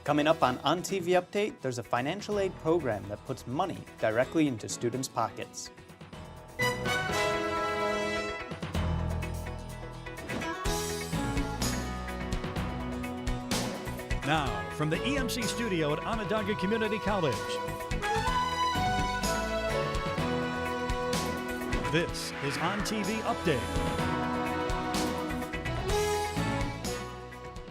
Coming up on OnTV Update, there's a financial aid program that puts money directly into students' pockets. Now, from the EMC studio at Onondaga Community College, this is OnTV Update.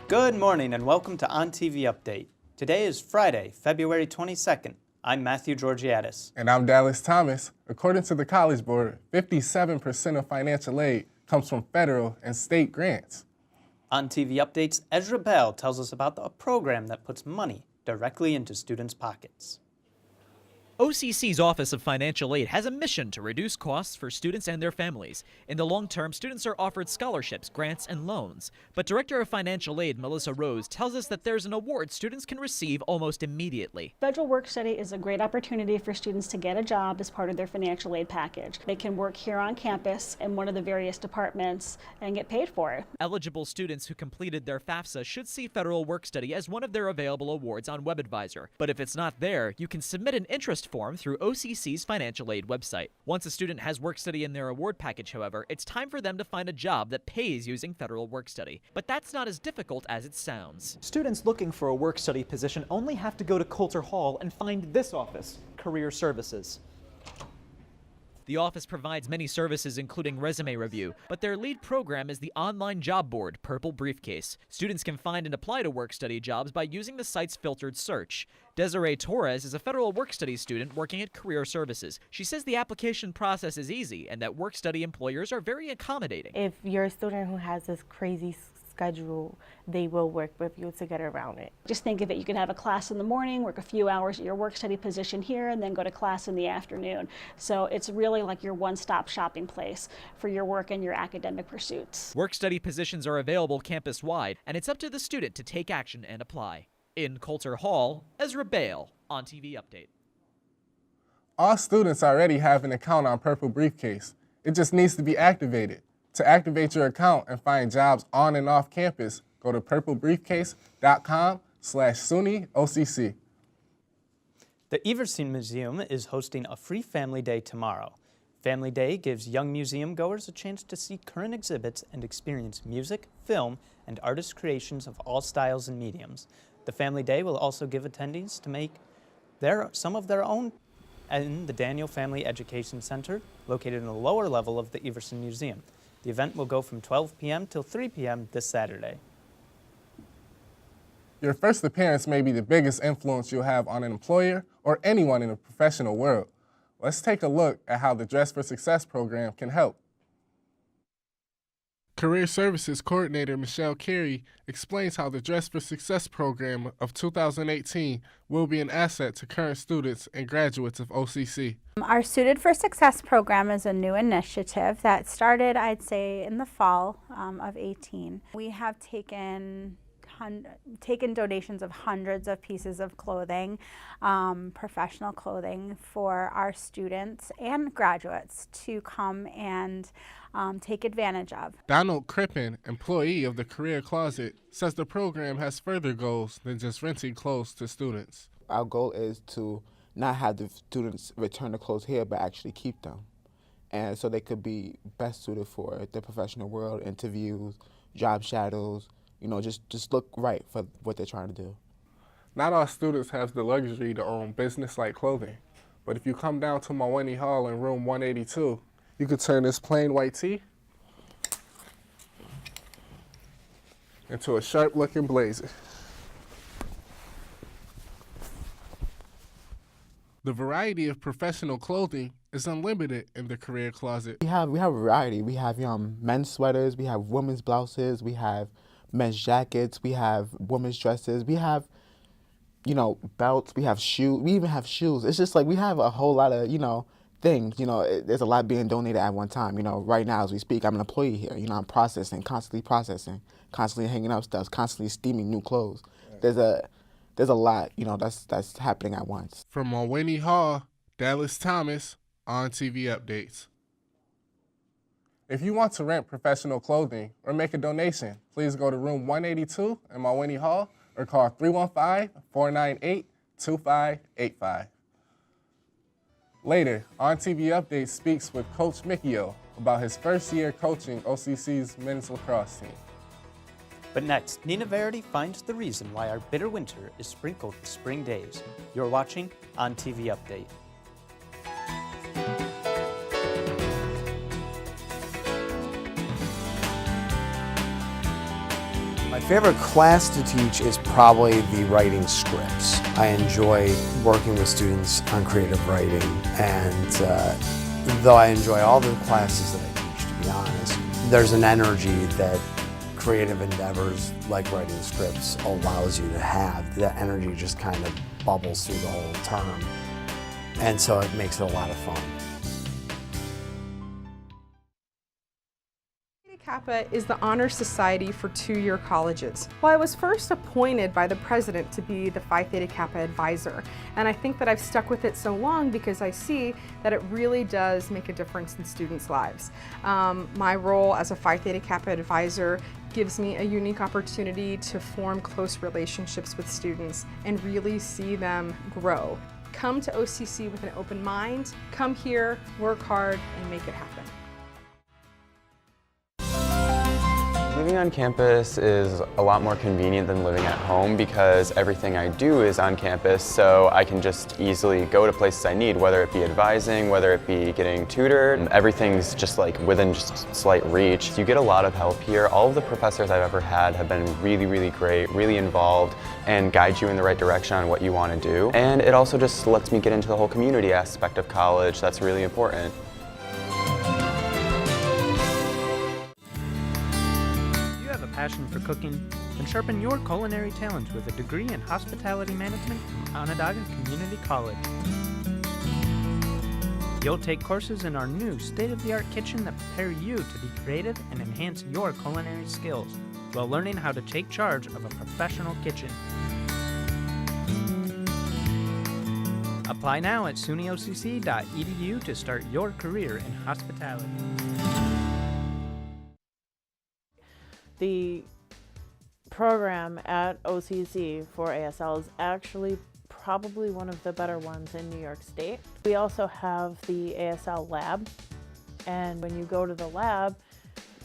Good morning and welcome to OnTV Update. Today is Friday, February 22nd. I'm Matthew Georgiades. And I'm Dallas Thomas. According to the College Board, 57% of financial aid comes from federal and state grants. OnTV Update's EZRA BALE tells us about a program that puts money directly into students' pockets. OCC's Office of Financial Aid has a mission to reduce costs for students and their families. In the long term, students are offered scholarships, grants, and loans. But Director of Financial Aid, Melissa Rose, tells us that there's an award students can receive almost immediately. Federal Work Study is a great opportunity for students to get a job as part of their financial aid package. They can work here on campus in one of the various departments and get paid for it. Eligible students who completed their FAFSA should see Federal Work Study as one of their available awards on WebAdvisor. But if it's not there, you can submit an interest form through OCC's financial aid website. Once a student has work study in their award package, however, it's time for them to find a job that pays using Federal Work Study. But that's not as difficult as it sounds. Students looking for a work study position only have to go to COULTER Hall and find this office, Career Services. The office provides many services, including resume review, but their lead program is the online job board, Purple Briefcase. Students can find and apply to work study jobs by using the site's filtered search. Desiree Torres is a federal work study student working at Career Services. She says the application process is easy and that work study employers are very accommodating. If you're a student who has this crazy schedule, they will work with you to get around it. Just think of it, you could have a class in the morning, work a few hours at your work study position here, and then go to class in the afternoon. So it's really like your one-stop shopping place for your work and your academic pursuits. Work study positions are available campus-wide, and it's up to the student to take action and apply. In COULTER Hall, EZRA BALE, OnTV Update. All students already have an account on Purple Briefcase. It just needs to be activated. To activate your account and find jobs on and off campus, go to purplebriefcase.com/SUNYOCC. The EVERSON Museum is hosting a free Family Day tomorrow. Family Day gives young museum goers a chance to see current exhibits and experience music, film, and artist creations of all styles and mediums. The Family Day will also give attendees to make some of their own in the Daniel Family Education Center, located in the lower level of the EVERSON Museum. The event will go from 12 p.m. till 3 p.m. this Saturday. Your first appearance may be the biggest influence you'll have on an employer or anyone in the professional world. Let's take a look at how the Dress for Success program can help. Career Services Coordinator Michelle Carey explains how the Dress for Success program of 2018 will be an asset to current students and graduates of OCC. Our Suited for Success program is a new initiative that started, I'd say, in the fall of 18. We have taken donations of hundreds of pieces of clothing, professional clothing, for our students and graduates to come and take advantage of. Donald CRIPPEN, employee of the Career Closet, says the program has further goals than just renting clothes to students. Our goal is to not have the students return the clothes here, but actually keep them. And so they could be best suited for the professional world, interviews, job shadows, you know, just look right for what they're trying to do. Not all students have the luxury to own business-like clothing, but if you come down to MAWHINNEY Hall in room 182, you could turn this plain white tee into a sharp-looking blazer. The variety of professional clothing is unlimited in the Career Closet. We have a variety. We have men's sweaters, we have women's blouses, we have men's jackets, we have women's dresses, we have, belts, we have shoes, we even have shoes. It's just like we have a whole lot of, things. There's a lot being donated at one time. Right now as we speak, I'm an employee here. I'm constantly processing, constantly hanging up stuff, constantly steaming new clothes. There's a lot, that's happening at once. From MAWHINNEY Hall, Dallas Thomas, OnTV Updates. If you want to rent professional clothing or make a donation, please go to room 182 in MAWHINNEY Hall or call 315-498-2585. Later, Ontv Update speaks with Coach MICCIO about his first year coaching OCC's men's lacrosse team. But next, Nina Verity finds the reason why our bitter winter is sprinkled with spring days. You're watching Ontv Update. My favorite class to teach is probably the writing scripts. I enjoy working with students on creative writing, and though I enjoy all the classes that I teach, to be honest, there's an energy that creative endeavors like writing scripts allows you to have. That energy just kind of bubbles through the whole term, and so it makes it a lot of fun. Kappa is the honor society for two-year colleges. Well, I was first appointed by the president to be the Phi Theta Kappa advisor, and I think that I've stuck with it so long because I see that it really does make a difference in students' lives. My role as a Phi Theta Kappa advisor gives me a unique opportunity to form close relationships with students and really see them grow. Come to OCC with an open mind, come here, work hard, and make it happen. Living on campus is a lot more convenient than living at home because everything I do is on campus, so I can just easily go to places I need, whether it be advising, whether it be getting tutored. Everything's just like within just slight reach. You get a lot of help here. All of the professors I've ever had have been really, really great, really involved, and guide you in the right direction on what you want to do. And it also just lets me get into the whole community aspect of college. That's really important. Passion for cooking, and sharpen your culinary talents with a degree in hospitality management from Onondaga Community College. You'll take courses in our new state-of-the-art kitchen that prepare you to be creative and enhance your culinary skills while learning how to take charge of a professional kitchen. Apply now at sunyocc.edu to start your career in hospitality. The program at OCC for ASL is actually probably one of the better ones in New York State. We also have the ASL lab, and when you go to the lab,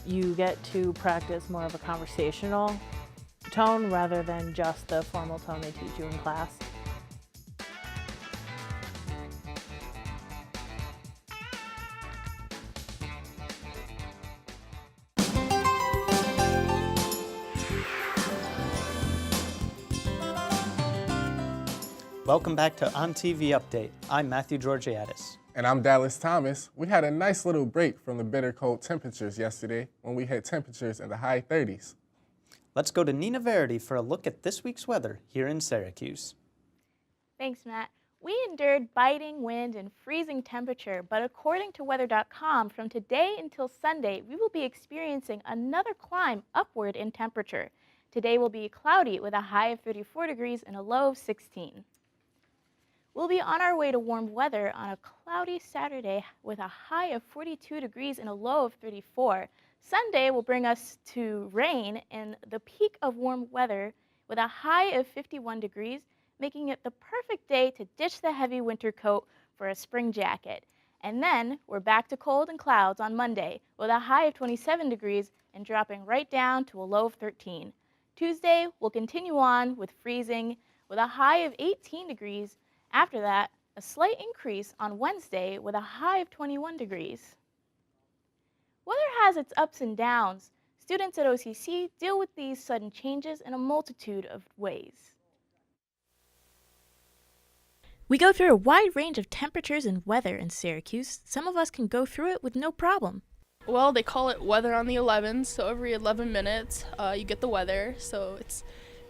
you get to practice more of a conversational tone rather than just the formal tone they teach you in class. Welcome back to Ontv Update. I'm Matthew Georgiades. And I'm Dallas Thomas. We had a nice little break from the bitter cold temperatures yesterday when we hit temperatures in the high 30s. Let's go to Nina Verity for a look at this week's weather here in Syracuse. Thanks, Matt. We endured biting wind and freezing temperature, but according to weather.com, from today until Sunday, we will be experiencing another climb upward in temperature. Today will be cloudy with a high of 34 degrees and a low of 16. We'll be on our way to warm weather on a cloudy Saturday with a high of 42 degrees and a low of 34. Sunday will bring us to rain and the peak of warm weather with a high of 51 degrees, making it the perfect day to ditch the heavy winter coat for a spring jacket. And then we're back to cold and clouds on Monday with a high of 27 degrees and dropping right down to a low of 13. Tuesday will continue on with freezing with a high of 18 degrees. After that, a slight increase on Wednesday with a high of 21 degrees. Weather has its ups and downs. Students at OCC deal with these sudden changes in a multitude of ways. We go through a wide range of temperatures and weather in Syracuse. Some of us can go through it with no problem. Well, they call it weather on the 11s, so every 11 minutes you get the weather, so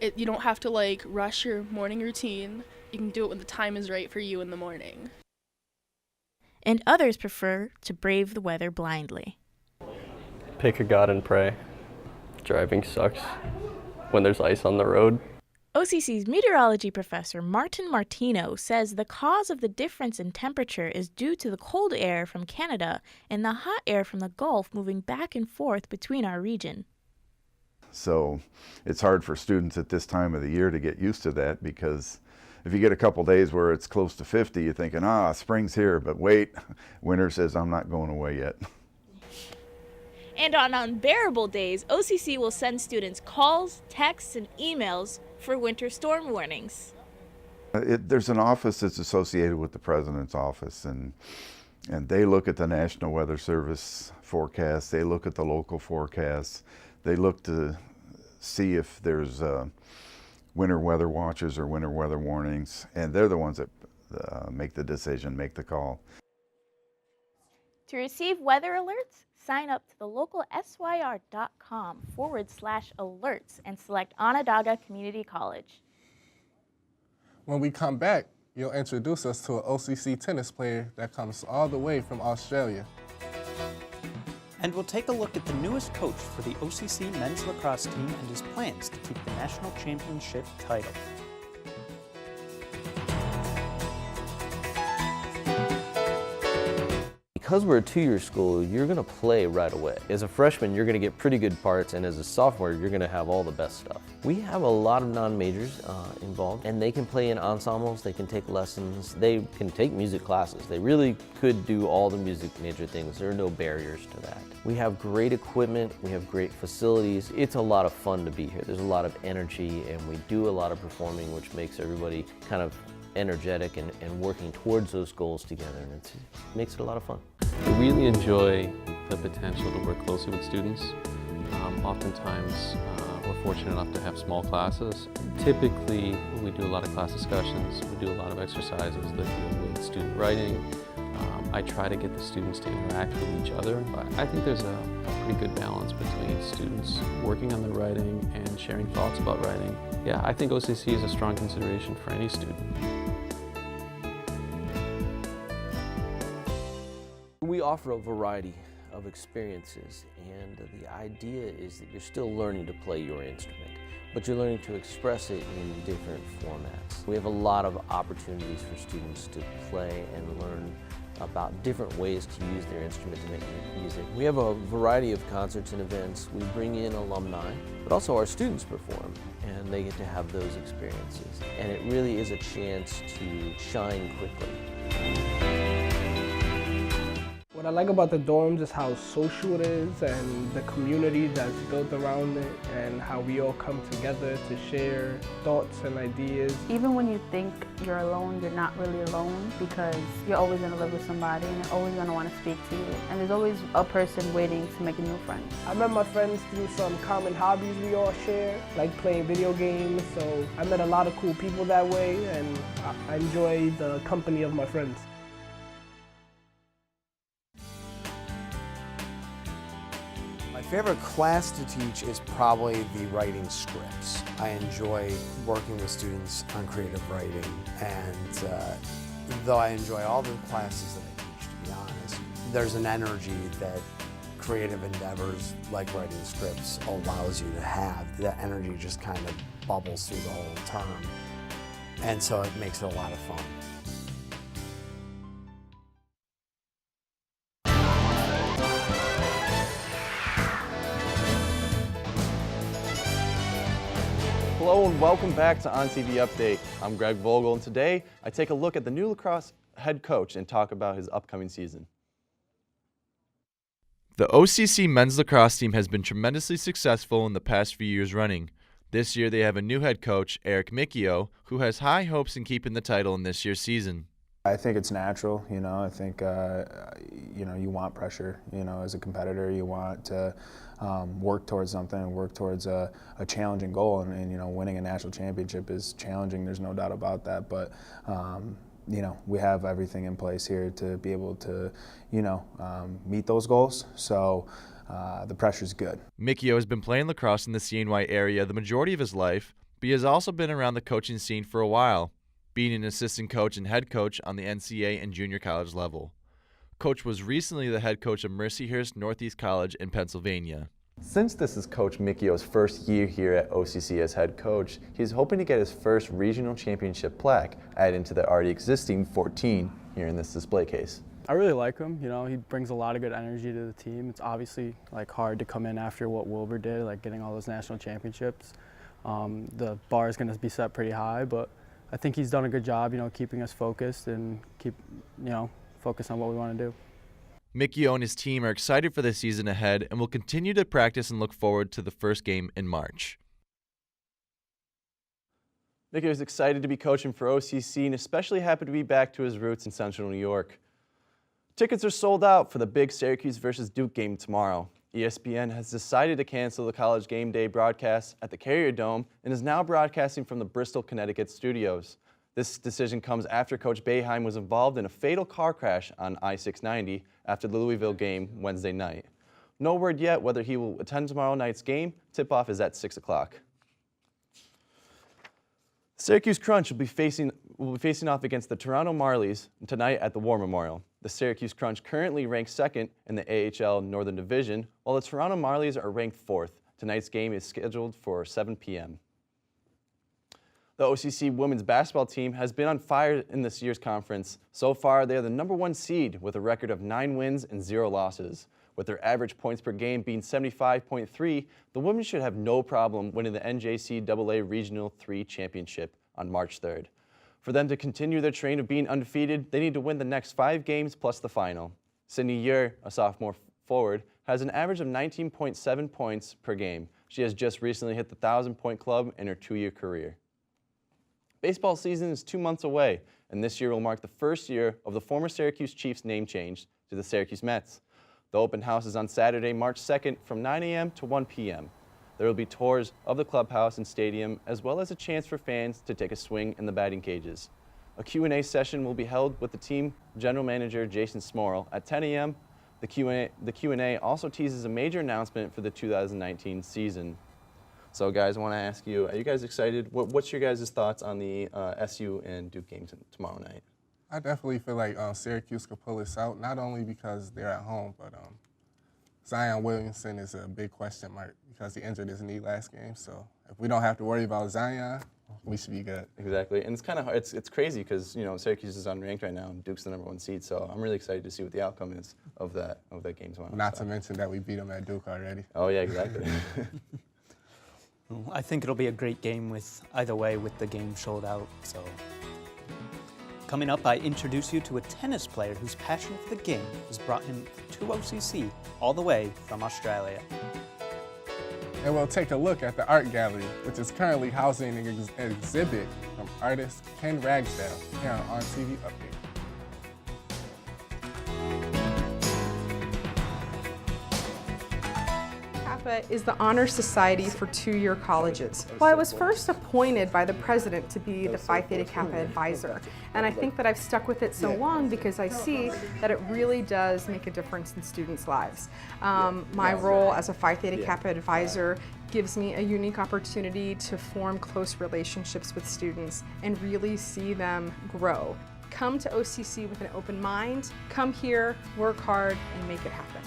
you don't have to rush your morning routine. You can do it when the time is right for you in the morning. And others prefer to brave the weather blindly. Pick a god and pray. Driving sucks when there's ice on the road. OCC's meteorology professor Martino says the cause of the difference in temperature is due to the cold air from Canada and the hot air from the Gulf moving back and forth between our region. So it's hard for students at this time of the year to get used to that, because if you get a couple days where it's close to 50, you're thinking, spring's here, but wait, winter says I'm not going away yet. And on unbearable days, OCC will send students calls, texts, and emails for winter storm warnings. There's an office that's associated with the President's office, and they look at the National Weather Service forecast, they look at the local forecasts, they look to see if there's winter weather watches or winter weather warnings, and they're the ones that make the decision, make the call. To receive weather alerts, sign up to the local syr.com/alerts and select Onondaga Community College. When we come back, you'll introduce us to an OCC tennis player that comes all the way from Australia. And we'll take a look at the newest coach for the OCC men's lacrosse team and his plans to keep the national championship title. Because we're a two-year school, you're going to play right away. As a freshman, you're going to get pretty good parts, and as a sophomore, you're going to have all the best stuff. We have a lot of non-majors involved, and they can play in ensembles, they can take lessons, they can take music classes. They really could do all the music major things. There are no barriers to that. We have great equipment, we have great facilities. It's a lot of fun to be here. There's a lot of energy, and we do a lot of performing, which makes everybody kind of energetic and working towards those goals together, and it makes it a lot of fun. I really enjoy the potential to work closely with students. Oftentimes we're fortunate enough to have small classes. Typically we do a lot of class discussions, we do a lot of exercises that deal with student writing. I try to get the students to interact with each other. I think there's a pretty good balance between students working on their writing and sharing thoughts about writing. Yeah, I think OCC is a strong consideration for any student. We offer a variety of experiences, and the idea is that you're still learning to play your instrument, but you're learning to express it in different formats. We have a lot of opportunities for students to play and learn about different ways to use their instrument to make music. We have a variety of concerts and events. We bring in alumni, but also our students perform, and they get to have those experiences. And it really is a chance to shine quickly. What I like about the dorms is how social it is, and the community that's built around it, and how we all come together to share thoughts and ideas. Even when you think you're alone, you're not really alone, because you're always going to live with somebody and they're always going to want to speak to you. And there's always a person waiting to make a new friend. I met my friends through some common hobbies we all share, like playing video games, so I met a lot of cool people that way, and I enjoy the company of my friends. My favorite class to teach is probably the writing scripts. I enjoy working with students on creative writing, and though I enjoy all the classes that I teach, to be honest, there's an energy that creative endeavors like writing scripts allows you to have. That energy just kind of bubbles through the whole term, and so it makes it a lot of fun. Hello and welcome back to Ontv Update. I'm Greg Vogel, and today I take a look at the new lacrosse head coach and talk about his upcoming season. The OCC men's lacrosse team has been tremendously successful in the past few years running. This year they have a new head coach, MICCIO, who has high hopes in keeping the title in this year's season. I think it's natural, I think, you want pressure, as a competitor. You want to work towards something, work towards a challenging goal, and winning a national championship is challenging, there's no doubt about that, but, we have everything in place here to be able to, meet those goals, so the pressure's good. MICCIO has been playing lacrosse in the CNY area the majority of his life, but he has also been around the coaching scene for a while, being an assistant coach and head coach on the NCAA and junior college level. Coach was recently the head coach of Mercyhurst Northeast College in Pennsylvania. Since this is Coach MICCIO's first year here at OCC as head coach, he's hoping to get his first regional championship plaque added into the already existing 14 here in this display case. I really like him. You know, he brings a lot of good energy to the team. It's obviously like hard to come in after what Wilbur did, like getting all those national championships. The bar is going to be set pretty high, but I think he's done a good job, you know, keeping us focused and focused on what we want to do. MICCIO and his team are excited for the season ahead and will continue to practice and look forward to the first game in March. MICCIO is excited to be coaching for OCC and especially happy to be back to his roots in Central New York. Tickets are sold out for the big Syracuse versus Duke game tomorrow. ESPN has decided to cancel the college game day broadcast at the Carrier Dome and is now broadcasting from the Bristol, Connecticut studios. This decision comes after Coach Boeheim was involved in a fatal car crash on I-690 after the Louisville game Wednesday night. No word yet whether he will attend tomorrow night's game. Tip-off is at 6 o'clock. Syracuse Crunch will be facing off against the Toronto Marlies tonight at the War Memorial. The Syracuse Crunch currently ranks second in the AHL Northern Division, while the Toronto Marlies are ranked fourth. Tonight's game is scheduled for 7 p.m. The OCC women's basketball team has been on fire in this year's conference. So far, they are the #1 seed with a record of 9 wins and 0 losses. With their average points per game being 75.3, the women should have no problem winning the NJCAA Regional 3 Championship on March 3rd. For them to continue their train of being undefeated, they need to win the next 5 games plus the final. Sydney Yer, a sophomore forward, has an average of 19.7 points per game. She has just recently hit the 1,000-point club in her 2-year career. Baseball season is 2 months away, and this year will mark the first year of the former Syracuse Chiefs name change to the Syracuse Mets. The open house is on Saturday, March 2nd from 9 a.m. to 1 p.m. There will be tours of the clubhouse and stadium, as well as a chance for fans to take a swing in the batting cages. A Q&A session will be held with the team general manager Jason Smorrell at 10 a.m. The Q&A also teases a major announcement for the 2019 season. So guys, I want to ask you, are you guys excited? What's your guys' thoughts on the SU and Duke game tomorrow night? I definitely feel like Syracuse could pull this out, not only because they're at home, but Zion Williamson is a big question mark because he injured his knee last game. So if we don't have to worry about Zion, we should be good. Exactly, and it's kind of hard. It's crazy because Syracuse is unranked right now, and Duke's the #1 seed. So I'm really excited to see what the outcome is of that game tomorrow. Not to mention that we beat them at Duke already. Oh yeah, exactly. I think it'll be a great game with either way with the game sold out. So coming up, I introduce you to a tennis player whose passion for the game has brought him to OCC all the way from Australia. And we'll take a look at the art gallery, which is currently housing an exhibit from artist Ken Ragsdale here on Ontv Update. Kappa is the honor society for 2-year colleges. Well, I was first appointed by the president to be the Phi Theta Kappa advisor, and I think that I've stuck with it so long because I see that it really does make a difference in students' lives. My role as a Phi Theta Kappa advisor gives me a unique opportunity to form close relationships with students and really see them grow. Come to OCC with an open mind, come here, work hard, and make it happen.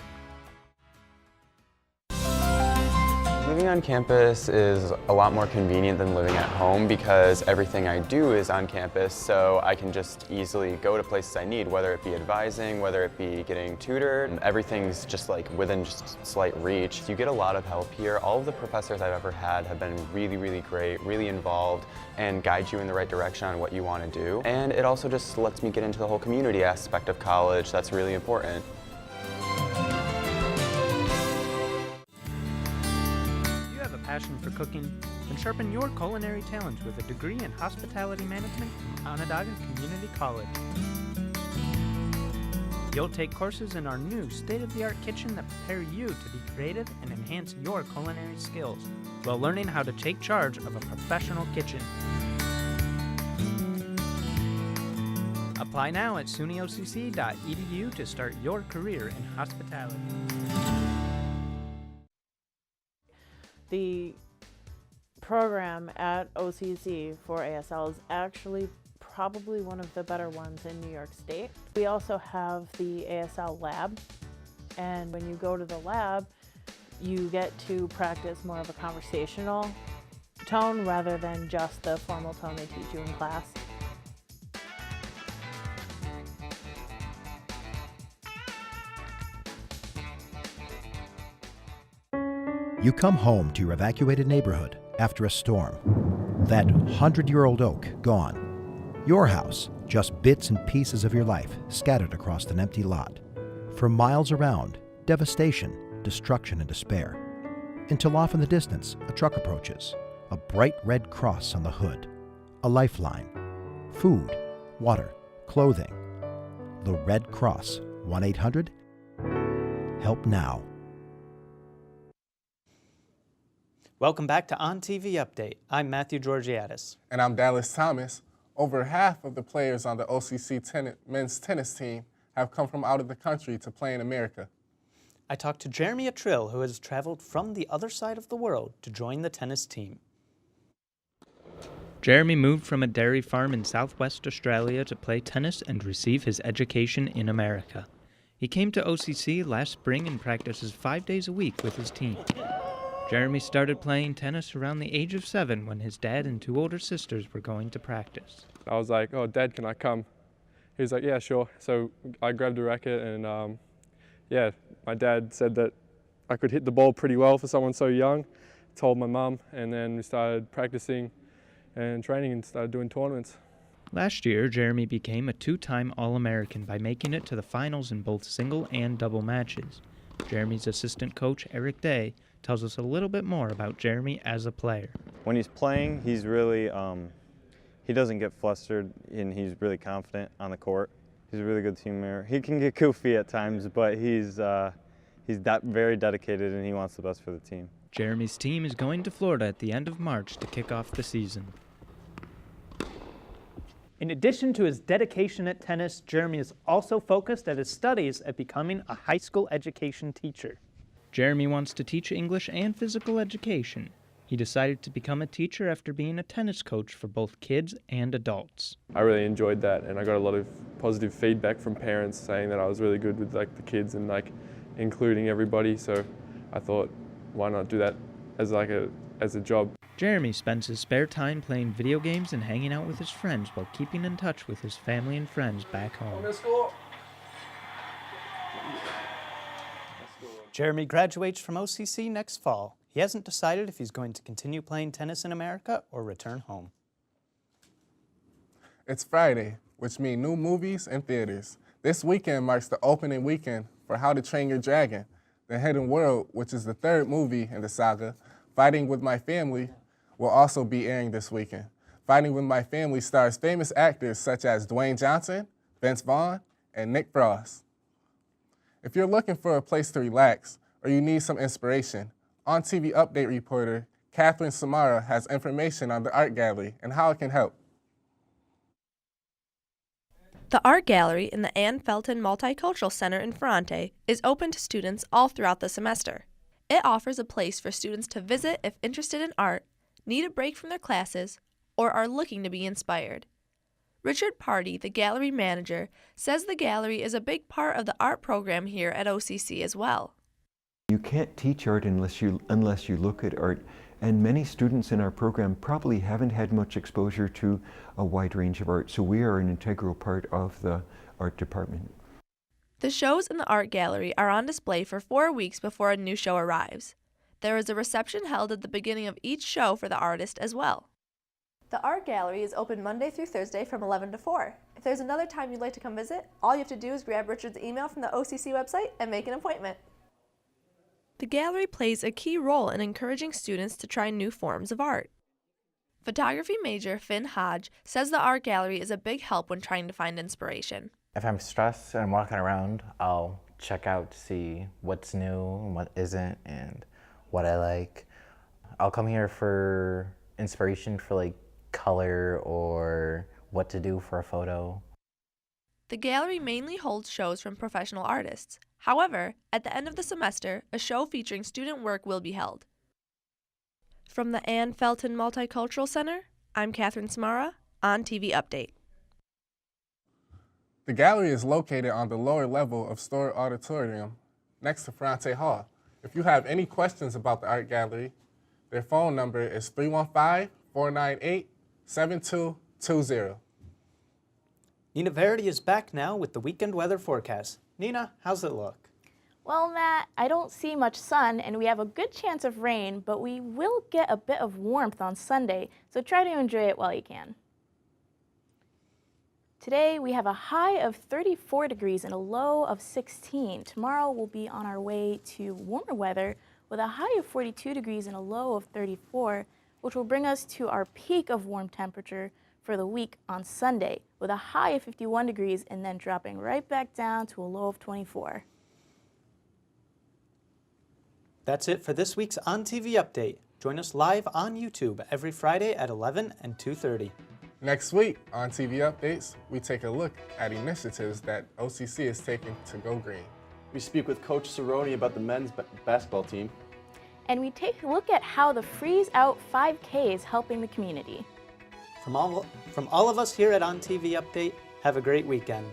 Living on campus is a lot more convenient than living at home because everything I do is on campus, so I can just easily go to places I need, whether it be advising, whether it be getting tutored. Everything's just like within just slight reach. You get a lot of help here. All of the professors I've ever had have been really, really great, really involved, and guide you in the right direction on what you want to do. And it also just lets me get into the whole community aspect of college. That's really important. Passion for cooking, then sharpen your culinary talents with a degree in hospitality management from Onondaga Community College. You'll take courses in our new state-of-the-art kitchen that prepare you to be creative and enhance your culinary skills while learning how to take charge of a professional kitchen. Apply now at sunyocc.edu to start your career in hospitality. The program at OCC for ASL is actually probably one of the better ones in New York State. We also have the ASL lab, and when you go to the lab, you get to practice more of a conversational tone rather than just the formal tone they teach you in class. You come home to your evacuated neighborhood after a storm. That 100-year-old oak gone. Your house, just bits and pieces of your life scattered across an empty lot. For miles around, devastation, destruction, and despair. Until off in the distance, a truck approaches. A bright red cross on the hood. A lifeline. Food, water, clothing. The Red Cross, 1-800-HELP NOW. Welcome back to OnTV Update. I'm Matthew Georgiades. And I'm Dallas Thomas. Over half of the players on the OCC men's tennis team have come from out of the country to play in America. I talked to Jeremy Attrill, who has traveled from the other side of the world to join the tennis team. Jeremy moved from a dairy farm in southwest Australia to play tennis and receive his education in America. He came to OCC last spring and practices 5 days a week with his team. Jeremy started playing tennis around the age of 7 when his dad and 2 older sisters were going to practice. I was like, "Oh, Dad, can I come?" He was like, "Yeah, sure." So I grabbed a racket and yeah, my dad said that I could hit the ball pretty well for someone so young. Told my mum, and then we started practicing and training and started doing tournaments. Last year, Jeremy became a 2-time All-American by making it to the finals in both single and double matches. Jeremy's assistant coach, Eric Day, tells us a little bit more about Jeremy as a player. When he's playing, he's really, he doesn't get flustered and he's really confident on the court. He's a really good teammate. He can get goofy at times, but he's very dedicated and he wants the best for the team. Jeremy's team is going to Florida at the end of March to kick off the season. In addition to his dedication at tennis, Jeremy is also focused at his studies at becoming a high school education teacher. Jeremy wants to teach English and physical education. He decided to become a teacher after being a tennis coach for both kids and adults. I really enjoyed that, and I got a lot of positive feedback from parents saying that I was really good with the kids and including everybody. So I thought, why not do that as a job? Jeremy spends his spare time playing video games and hanging out with his friends while keeping in touch with his family and friends back home. Jeremy graduates from OCC next fall. He hasn't decided if he's going to continue playing tennis in America or return home. It's Friday, which means new movies and theaters. This weekend marks the opening weekend for How to Train Your Dragon, The Hidden World, which is the 3rd movie in the saga. Fighting with My Family will also be airing this weekend. Fighting with My Family stars famous actors such as Dwayne Johnson, Vince Vaughn, and Nick Frost. If you're looking for a place to relax or you need some inspiration, OnTV Update reporter Catherine Samara has information on the art gallery and how it can help. The art gallery in the FELTON Multicultural Center in Ferrante is open to students all throughout the semester. It offers a place for students to visit if interested in art, need a break from their classes, or are looking to be inspired. Richard Party, the gallery manager, says the gallery is a big part of the art program here at OCC as well. You can't teach art unless you look at art, and many students in our program probably haven't had much exposure to a wide range of art, so we are an integral part of the art department. The shows in the art gallery are on display for 4 weeks before a new show arrives. There is a reception held at the beginning of each show for the artist as well. The art gallery is open Monday through Thursday from 11 to 4. If there's another time you'd like to come visit, all you have to do is grab Richard's email from the OCC website and make an appointment. The gallery plays a key role in encouraging students to try new forms of art. Photography major Finn HODGE says the art gallery is a big help when trying to find inspiration. If I'm stressed and I'm walking around, I'll check out to see what's new and what isn't and what I like. I'll come here for inspiration for color or what to do for a photo. The gallery mainly holds shows from professional artists. However, at the end of the semester, a show featuring student work will be held. From the FELTON Multicultural Center, I'm Catherine Samara, OnTV Update. The gallery is located on the lower level of Storer Auditorium next to Ferrante Hall. If you have any questions about the art gallery, their phone number is 315-498-7220. Nina Verity is back now with the weekend weather forecast. Nina, how's it look? Well, Matt, I don't see much sun and we have a good chance of rain, but we will get a bit of warmth on Sunday, so try to enjoy it while you can. Today we have a high of 34 degrees and a low of 16. Tomorrow we'll be on our way to warmer weather with a high of 42 degrees and a low of 34, which will bring us to our peak of warm temperature for the week on Sunday with a high of 51 degrees and then dropping right back down to a low of 24. That's it for this week's On TV Update. Join us live on YouTube every Friday at 11 and 2:30. Next week on TV Updates, we take a look at initiatives that OCC is taking to go green. We speak with Coach Cerrone about the men's basketball team. And we take a look at how the Freeze Out 5K is helping the community. From all of us here at On TV Update, have a great weekend.